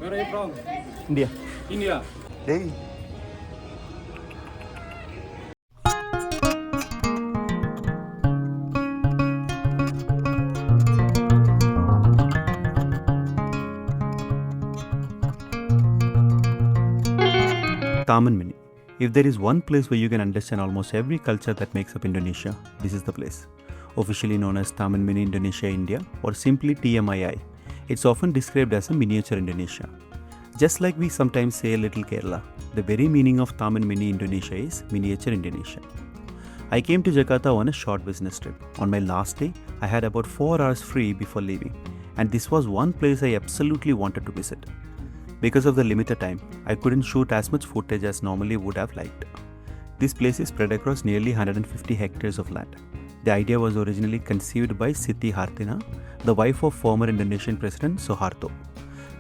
Where are you from? India. India. Hey. Taman Mini. If there is one place where you can understand almost every culture that makes up Indonesia, this is the place. Officially known as Taman Mini Indonesia India or simply TMII, it's often described as a miniature Indonesia. Just like we sometimes say Little Kerala, the very meaning of Taman Mini Indonesia is Miniature Indonesia. I came to Jakarta on a short business trip. On my last day, I had about 4 hours free before leaving, and this was one place I absolutely wanted to visit. Because of the limited time, I couldn't shoot as much footage as normally would have liked. This place is spread across nearly 150 hectares of land. The idea was originally conceived by Siti Hartina, the wife of former Indonesian President Suharto.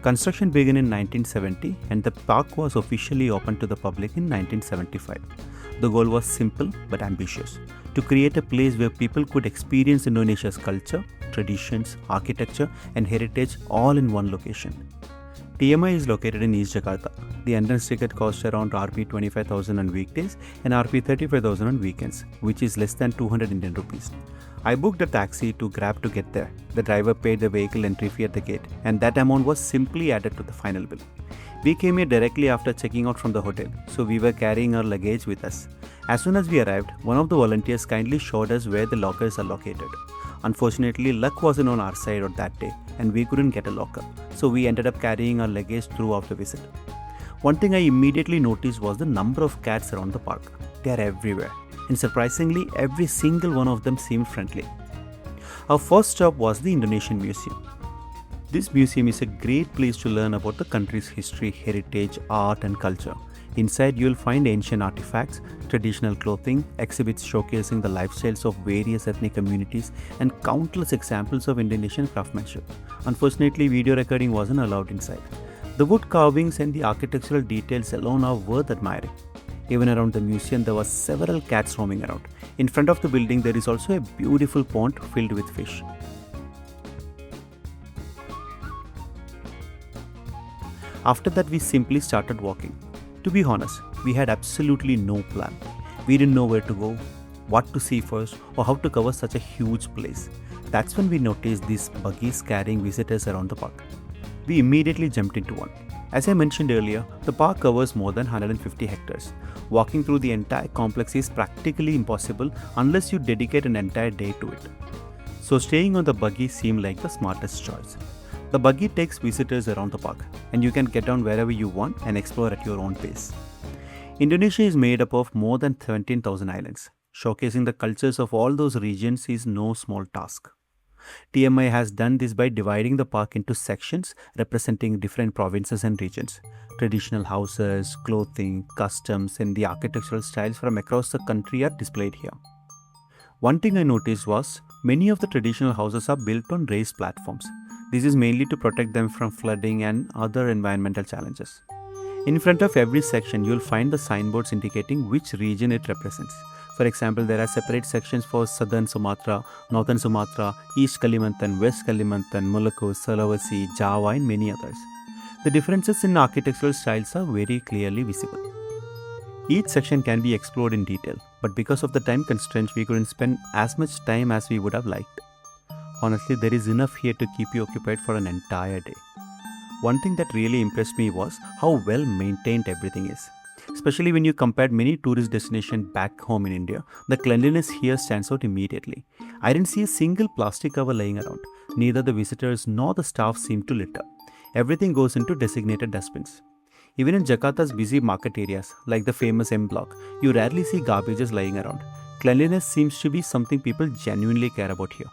Construction began in 1970 and the park was officially opened to the public in 1975. The goal was simple but ambitious, to create a place where people could experience Indonesia's culture, traditions, architecture and heritage all in one location. TMI is located in East Jakarta. The entrance ticket costs around Rp 25,000 on weekdays and Rp 35,000 on weekends, which is less than 200 Indian rupees. I booked a taxi to Grab to get there. The driver paid the vehicle entry fee at the gate, and that amount was simply added to the final bill. We came here directly after checking out from the hotel, so we were carrying our luggage with us. As soon as we arrived, one of the volunteers kindly showed us where the lockers are located. Unfortunately, luck wasn't on our side on that day, and we couldn't get a locker, so we ended up carrying our luggage throughout the visit. One thing I immediately noticed was the number of cats around the park. They are everywhere, and surprisingly, every single one of them seemed friendly. Our first stop was the Indonesian Museum. This museum is a great place to learn about the country's history, heritage, art, and culture. Inside, you'll find ancient artifacts, traditional clothing, exhibits showcasing the lifestyles of various ethnic communities, and countless examples of Indonesian craftsmanship. Unfortunately, video recording wasn't allowed inside. The wood carvings and the architectural details alone are worth admiring. Even around the museum, there were several cats roaming around. In front of the building, there is also a beautiful pond filled with fish. After that, we simply started walking. To be honest, we had absolutely no plan. We didn't know where to go, what to see first, or how to cover such a huge place. That's when we noticed these buggies carrying visitors around the park. We immediately jumped into one. As I mentioned earlier, the park covers more than 150 hectares. Walking through the entire complex is practically impossible unless you dedicate an entire day to it. So staying on the buggy seemed like the smartest choice. The buggy takes visitors around the park, and you can get down wherever you want and explore at your own pace. Indonesia is made up of more than 17,000 islands. Showcasing the cultures of all those regions is no small task. TMI has done this by dividing the park into sections representing different provinces and regions. Traditional houses, clothing, customs, and the architectural styles from across the country are displayed here. One thing I noticed was many of the traditional houses are built on raised platforms. This is mainly to protect them from flooding and other environmental challenges. In front of every section, you'll find the signboards indicating which region it represents. For example, there are separate sections for Southern Sumatra, Northern Sumatra, East Kalimantan, West Kalimantan, Molucca, Sulawesi, Java, and many others. The differences in architectural styles are very clearly visible. Each section can be explored in detail, but because of the time constraints, we couldn't spend as much time as we would have liked. Honestly, there is enough here to keep you occupied for an entire day. One thing that really impressed me was how well maintained everything is. Especially when you compare many tourist destinations back home in India, the cleanliness here stands out immediately. I didn't see a single plastic cover lying around. Neither the visitors nor the staff seemed to litter. Everything goes into designated dustbins. Even in Jakarta's busy market areas, like the famous M Block, you rarely see garbages lying around. Cleanliness seems to be something people genuinely care about here.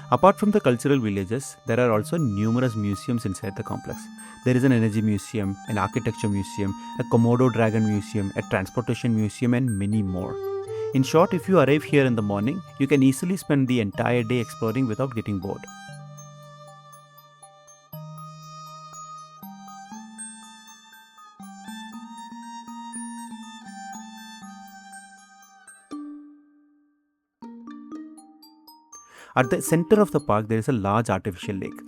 Apart from the cultural villages, there are also numerous museums inside the complex. There is an energy museum, an architecture museum, a Komodo dragon museum, a transportation museum, and many more. In short, if you arrive here in the morning, you can easily spend the entire day exploring without getting bored. At the center of the park, there is a large artificial lake.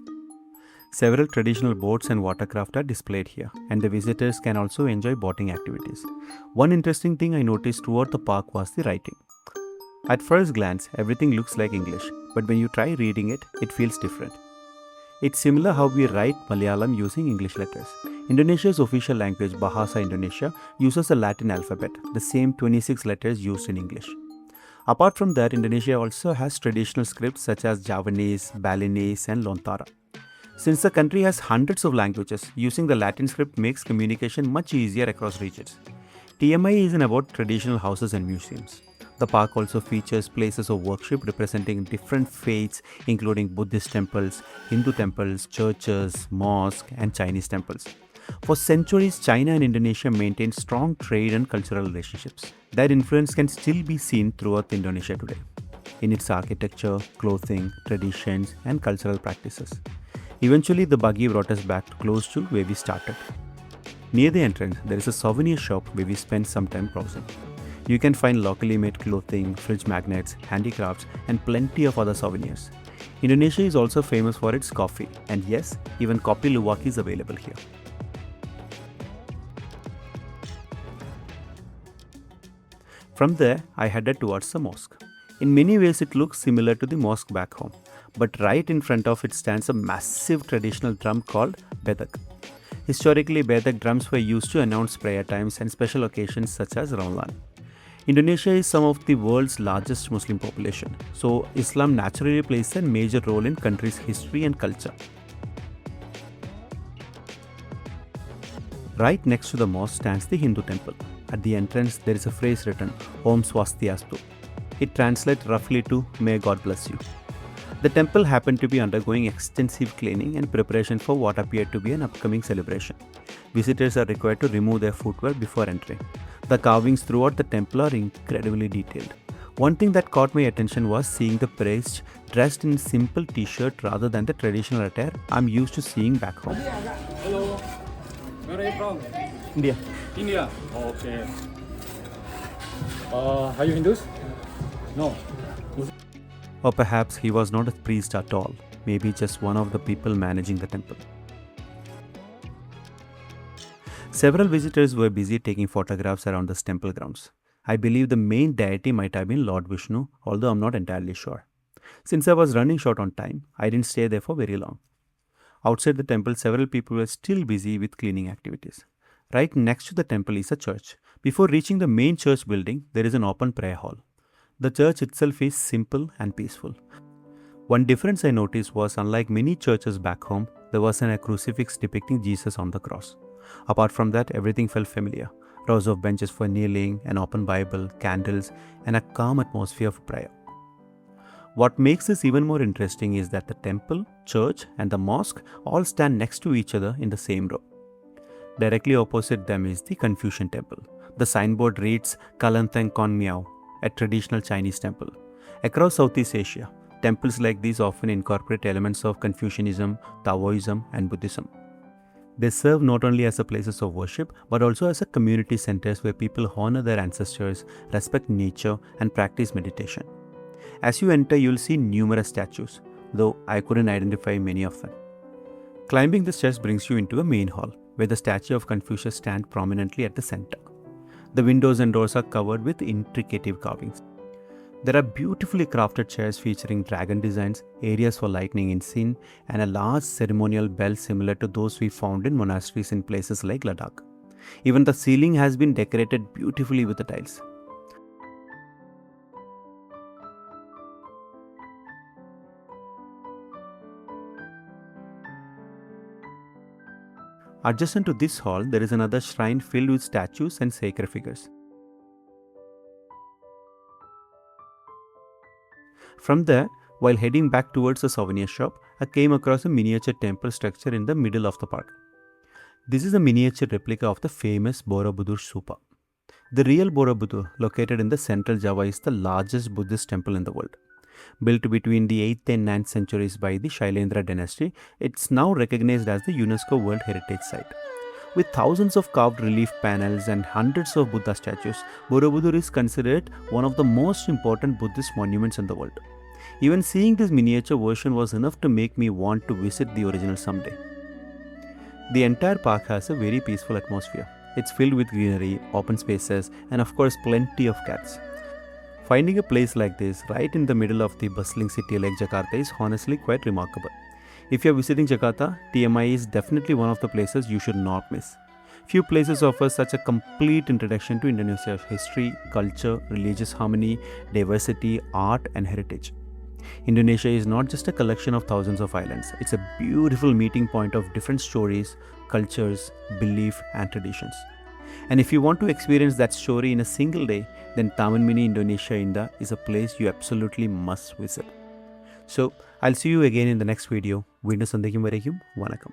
Several traditional boats and watercraft are displayed here, and the visitors can also enjoy boating activities. One interesting thing I noticed throughout the park was the writing. At first glance, everything looks like English, but when you try reading it, it feels different. It's similar how we write Malayalam using English letters. Indonesia's official language, Bahasa Indonesia, uses a Latin alphabet, the same 26 letters used in English. Apart from that, Indonesia also has traditional scripts such as Javanese, Balinese, and Lontara. Since the country has hundreds of languages, using the Latin script makes communication much easier across regions. TMII isn't about traditional houses and museums. The park also features places of worship representing different faiths, including Buddhist temples, Hindu temples, churches, mosques, and Chinese temples. For centuries, China and Indonesia maintained strong trade and cultural relationships. That influence can still be seen throughout Indonesia today, in its architecture, clothing, traditions, and cultural practices. Eventually, the buggy brought us back close to where we started. Near the entrance, there is a souvenir shop where we spent some time browsing. You can find locally made clothing, fridge magnets, handicrafts, and plenty of other souvenirs. Indonesia is also famous for its coffee, and yes, even kopi luwak is available here. From there, I headed towards the mosque. In many ways, it looks similar to the mosque back home, but right in front of it stands a massive traditional drum called bedak. Historically, bedak drums were used to announce prayer times and special occasions such as Ramadan. Indonesia is some of the world's largest Muslim population, so Islam naturally plays a major role in country's history and culture. Right next to the mosque stands the Hindu temple. At the entrance, there is a phrase written, Om Swastiastu. It translates roughly to, May God bless you. The temple happened to be undergoing extensive cleaning and preparation for what appeared to be an upcoming celebration. Visitors are required to remove their footwear before entering. The carvings throughout the temple are incredibly detailed. One thing that caught my attention was seeing the priest dressed in simple t-shirt rather than the traditional attire I'm used to seeing back home. Hello, where are you from? India. India. Okay. Are you Hindus? No. Or perhaps he was not a priest at all, maybe just one of the people managing the temple. Several visitors were busy taking photographs around the temple grounds. I believe the main deity might have been Lord Vishnu, although I'm not entirely sure. Since I was running short on time, I didn't stay there for very long. Outside the temple, several people were still busy with cleaning activities. Right next to the temple is a church. Before reaching the main church building, there is an open prayer hall. The church itself is simple and peaceful. One difference I noticed was, unlike many churches back home, there wasn't a crucifix depicting Jesus on the cross. Apart from that, everything felt familiar. Rows of benches for kneeling, an open Bible, candles, and a calm atmosphere for prayer. What makes this even more interesting is that the temple, church, and the mosque all stand next to each other in the same row. Directly opposite them is the Confucian temple. The signboard reads Kalantang Kon Miao, a traditional Chinese temple. Across Southeast Asia, temples like these often incorporate elements of Confucianism, Taoism, and Buddhism. They serve not only as a places of worship, but also as a community centers where people honor their ancestors, respect nature, and practice meditation. As you enter, you'll see numerous statues, though I couldn't identify many of them. Climbing the stairs brings you into a main hall, where the statue of Confucius stands prominently at the center. The windows and doors are covered with intricate carvings. There are beautifully crafted chairs featuring dragon designs, areas for lighting in scene, and a large ceremonial bell similar to those we found in monasteries in places like Ladakh. Even the ceiling has been decorated beautifully with the tiles. Adjacent to this hall, there is another shrine filled with statues and sacred figures. From there, while heading back towards the souvenir shop, I came across a miniature temple structure in the middle of the park. This is a miniature replica of the famous Borobudur Stupa. The real Borobudur, located in the central Java, is the largest Buddhist temple in the world. Built between the 8th and 9th centuries by the Shailendra dynasty, it's now recognized as the UNESCO World Heritage Site. With thousands of carved relief panels and hundreds of Buddha statues, Borobudur is considered one of the most important Buddhist monuments in the world. Even seeing this miniature version was enough to make me want to visit the original someday. The entire park has a very peaceful atmosphere. It's filled with greenery, open spaces, and of course, plenty of cats. Finding a place like this right in the middle of the bustling city like Jakarta is honestly quite remarkable. If you're visiting Jakarta, TMII is definitely one of the places you should not miss. Few places offer such a complete introduction to Indonesia's history, culture, religious harmony, diversity, art, and heritage. Indonesia is not just a collection of thousands of islands, it's a beautiful meeting point of different stories, cultures, belief, and traditions. And if you want to experience that story in a single day, then Taman Mini Indonesia Indah is a place you absolutely must visit. So, I'll see you again in the next video. Windu sandhikkum varaikkum, vanakkam.